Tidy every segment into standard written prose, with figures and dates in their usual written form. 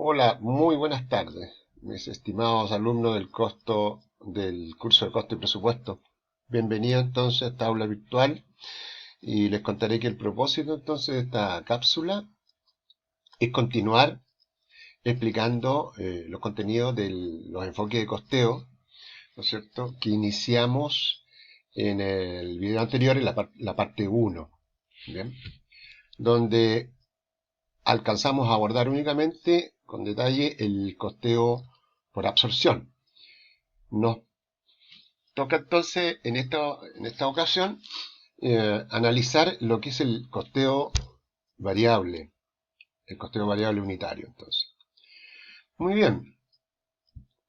Hola, muy buenas tardes, mis estimados alumnos del curso de costo y presupuesto. Bienvenidos entonces a esta aula virtual y les contaré que el propósito entonces de esta cápsula es continuar explicando los contenidos de los enfoques de costeo, ¿no es cierto?, que iniciamos en el video anterior, en la parte uno, ¿bien?, donde alcanzamos a abordar únicamente con detalle el costeo por absorción. Nos toca entonces en esta ocasión analizar lo que es el costeo variable unitario. Entonces, muy bien,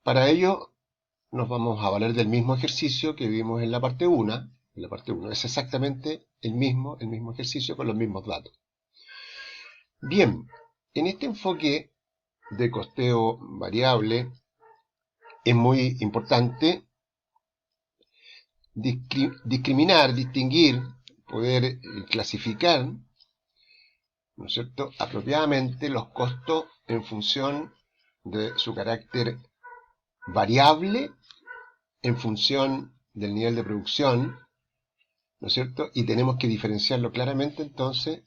para ello nos vamos a valer del mismo ejercicio que vimos en la parte 1. En la parte 1 es exactamente el mismo ejercicio con los mismos datos. Bien, en este enfoque de costeo variable es muy importante discriminar, distinguir, poder clasificar, ¿no es cierto?, apropiadamente los costos en función de su carácter variable, en función del nivel de producción, ¿no es cierto? Y tenemos que diferenciarlo claramente entonces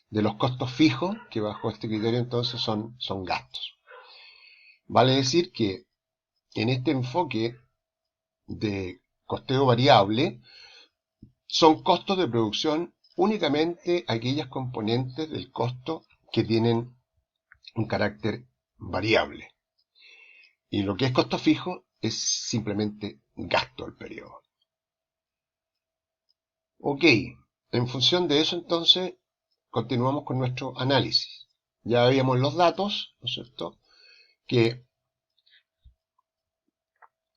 de los costos fijos, que bajo este criterio entonces son gastos. Vale decir que en este enfoque de costeo variable, son costos de producción únicamente aquellas componentes del costo que tienen un carácter variable. Y lo que es costo fijo es simplemente gasto del periodo. Ok, en función de eso entonces continuamos con nuestro análisis. Ya habíamos los datos, ¿no es cierto?, que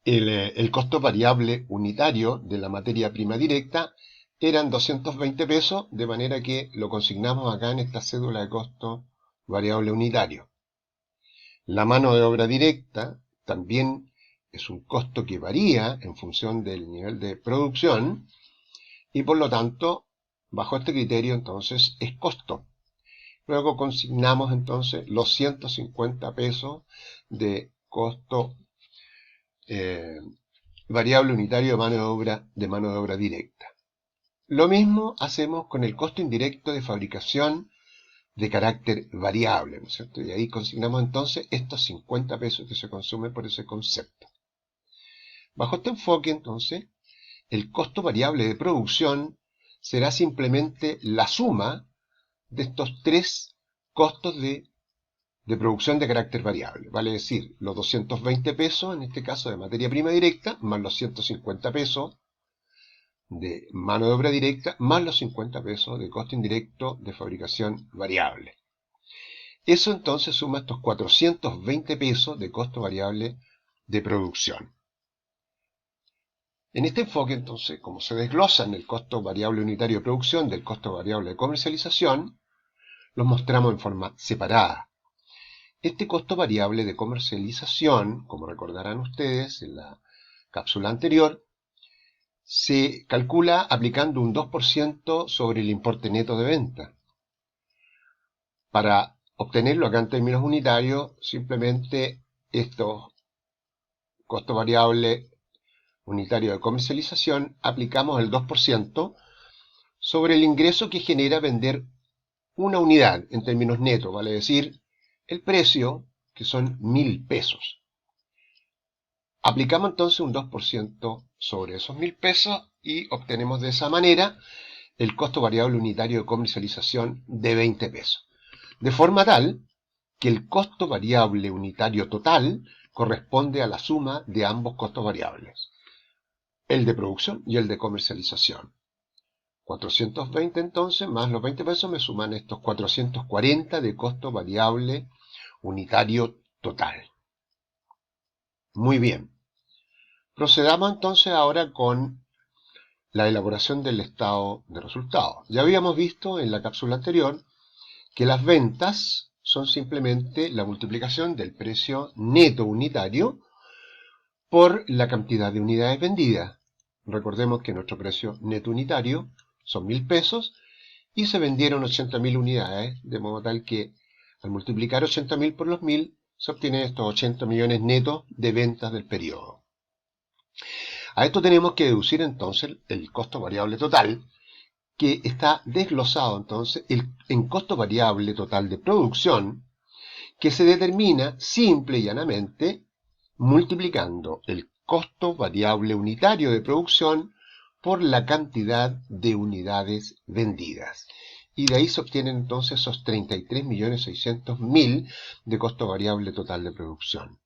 el costo variable unitario de la materia prima directa eran 220 pesos, de manera que lo consignamos acá en esta cédula de costo variable unitario. La mano de obra directa también es un costo que varía en función del nivel de producción y por lo tanto, bajo este criterio entonces es costo. Luego consignamos entonces los 150 pesos de costo variable unitario de mano de obra directa. Lo mismo hacemos con el costo indirecto de fabricación de carácter variable, ¿no es cierto? Y ahí consignamos entonces estos 50 pesos que se consumen por ese concepto. Bajo este enfoque, entonces, el costo variable de producción será simplemente la suma de estos tres costos de producción de carácter variable. Vale decir, los 220 pesos, en este caso de materia prima directa, más los 150 pesos de mano de obra directa, más los 50 pesos de costo indirecto de fabricación variable. Eso entonces suma estos 420 pesos de costo variable de producción. En este enfoque, entonces, como se desglosan el costo variable unitario de producción del costo variable de comercialización, los mostramos en forma separada. Este costo variable de comercialización, como recordarán ustedes en la cápsula anterior, se calcula aplicando un 2% sobre el importe neto de venta. Para obtenerlo acá en términos unitarios, simplemente estos costo variable unitario de comercialización, aplicamos el 2% sobre el ingreso que genera vender una unidad en términos netos, vale decir, el precio, que son 1.000 pesos. Aplicamos entonces un 2% sobre esos 1.000 pesos y obtenemos de esa manera el costo variable unitario de comercialización de 20 pesos. De forma tal que el costo variable unitario total corresponde a la suma de ambos costos variables, el de producción y el de comercialización. 420 entonces, más los 20 pesos me suman estos 440 de costo variable unitario total. Muy bien. Procedamos entonces ahora con la elaboración del estado de resultados. Ya habíamos visto en la cápsula anterior que las ventas son simplemente la multiplicación del precio neto unitario por la cantidad de unidades vendidas. Recordemos que nuestro precio neto unitario son 1.000 pesos y se vendieron 80.000 unidades, de modo tal que al multiplicar 80.000 por los 1.000 se obtienen estos 80 millones netos de ventas del periodo. A esto tenemos que deducir entonces el costo variable total, que está desglosado entonces en costo variable total de producción, que se determina simple y llanamente multiplicando el costo variable unitario de producción por la cantidad de unidades vendidas. Y de ahí se obtienen entonces esos 33.600.000 de costo variable total de producción.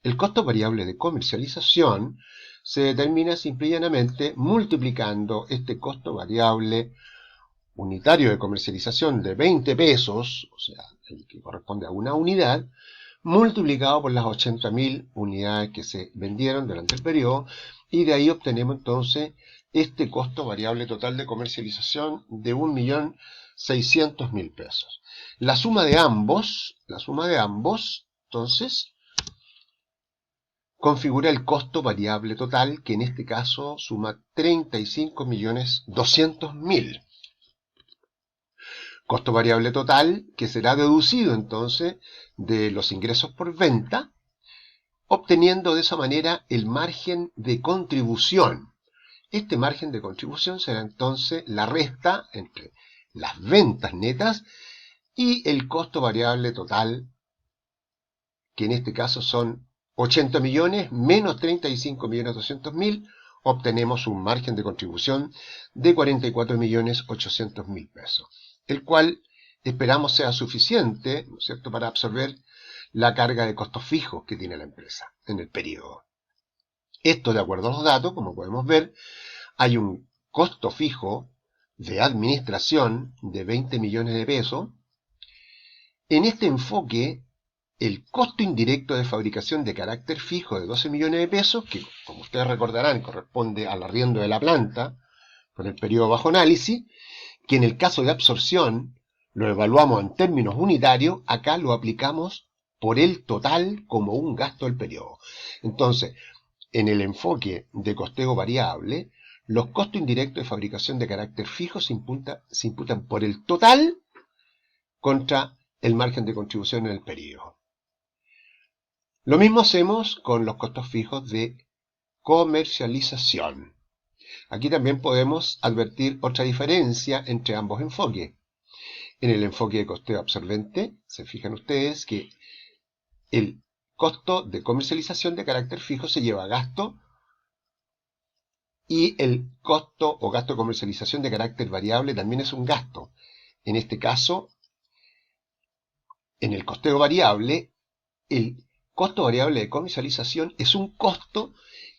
El costo variable de comercialización se determina simple y llanamente multiplicando este costo variable unitario de comercialización de 20 pesos, o sea, el que corresponde a una unidad, multiplicado por las 80.000 unidades que se vendieron durante el periodo, y de ahí obtenemos entonces este costo variable total de comercialización de 1.600.000 pesos. La suma de ambos, entonces, configura el costo variable total, que en este caso suma 35.200.000. Costo variable total que será deducido entonces de los ingresos por venta, obteniendo de esa manera el margen de contribución. Este margen de contribución será entonces la resta entre las ventas netas y el costo variable total, que en este caso son 80 millones menos 35.200.000, obtenemos un margen de contribución de 44.800.000 pesos, el cual esperamos sea suficiente, ¿no es cierto?, para absorber la carga de costos fijos que tiene la empresa en el periodo. Esto, de acuerdo a los datos, como podemos ver, hay un costo fijo de administración de 20 millones de pesos. En este enfoque, el costo indirecto de fabricación de carácter fijo de 12 millones de pesos, que como ustedes recordarán corresponde al arriendo de la planta por el periodo bajo análisis, que en el caso de absorción lo evaluamos en términos unitarios, acá lo aplicamos por el total como un gasto del periodo. Entonces, en el enfoque de costeo variable, los costos indirectos de fabricación de carácter fijo se imputan por el total contra el margen de contribución en el periodo. Lo mismo hacemos con los costos fijos de comercialización. Aquí también podemos advertir otra diferencia entre ambos enfoques. En el enfoque de costeo absorbente, se fijan ustedes que el costo de comercialización de carácter fijo se lleva a gasto, y el costo o gasto de comercialización de carácter variable también es un gasto. En este caso, en el costeo variable, el costo variable de comercialización es un costo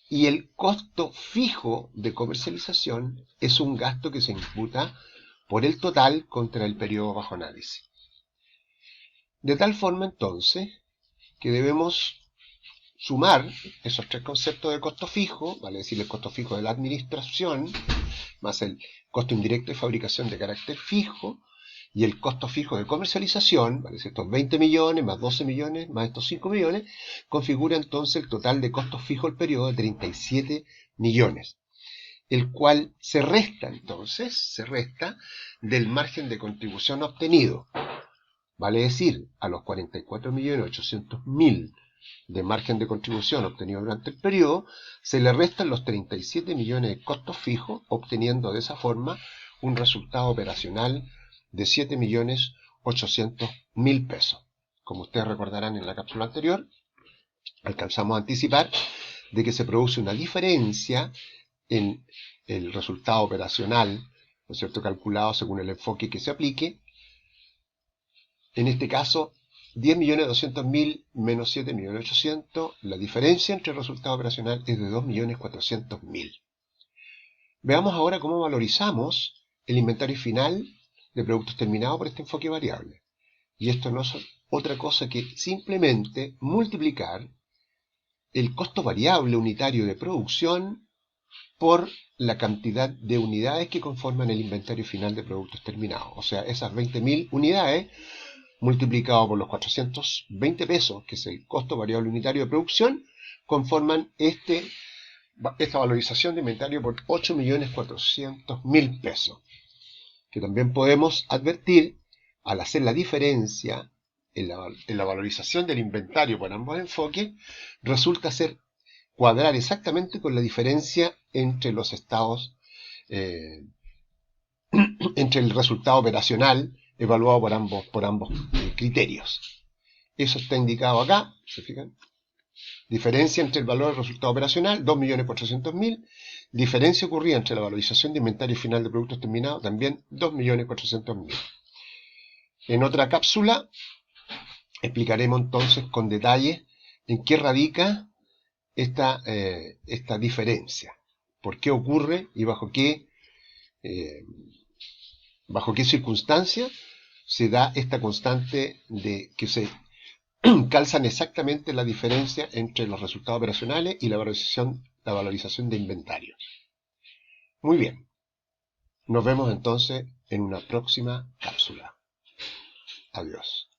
y el costo fijo de comercialización es un gasto que se imputa por el total contra el periodo bajo análisis. De tal forma entonces que debemos sumar esos tres conceptos de costo fijo, vale decir el costo fijo de la administración, más el costo indirecto de fabricación de carácter fijo, y el costo fijo de comercialización, vale decir estos 20 millones, más 12 millones, más estos 5 millones, configura entonces el total de costos fijos del periodo de 37 millones, el cual se resta del margen de contribución obtenido. Vale decir, a los 44.800.000 de margen de contribución obtenido durante el periodo, se le restan los 37 millones de costos fijos, obteniendo de esa forma un resultado operacional de 7.800.000 pesos. Como ustedes recordarán en la cápsula anterior, alcanzamos a anticipar de que se produce una diferencia en el resultado operacional, ¿no es cierto?, calculado según el enfoque que se aplique. En este caso, 10.200.000 menos 7.800.000, la diferencia entre el resultado operacional es de 2.400.000. Veamos ahora cómo valorizamos el inventario final de productos terminados por este enfoque variable. Y esto no es otra cosa que simplemente multiplicar el costo variable unitario de producción por la cantidad de unidades que conforman el inventario final de productos terminados. O sea, esas 20.000 unidades multiplicado por los 420 pesos, que es el costo variable unitario de producción, conforman esta valorización de inventario por 8.400.000 pesos, que también podemos advertir al hacer la diferencia en la valorización del inventario por ambos enfoques, resulta ser cuadrar exactamente con la diferencia entre los estados, entre el resultado operacional evaluado por ambos criterios. Eso está indicado acá, ¿se fijan? Diferencia entre el valor del resultado operacional, 2.400.000. Diferencia ocurrida entre la valorización de inventario final de productos terminados, también 2.400.000. En otra cápsula explicaremos entonces con detalle en qué radica esta diferencia, por qué ocurre y bajo qué circunstancias se da esta constante de que se calzan exactamente la diferencia entre los resultados operacionales y la valorización de inventario. Muy bien, nos vemos entonces en una próxima cápsula. Adiós.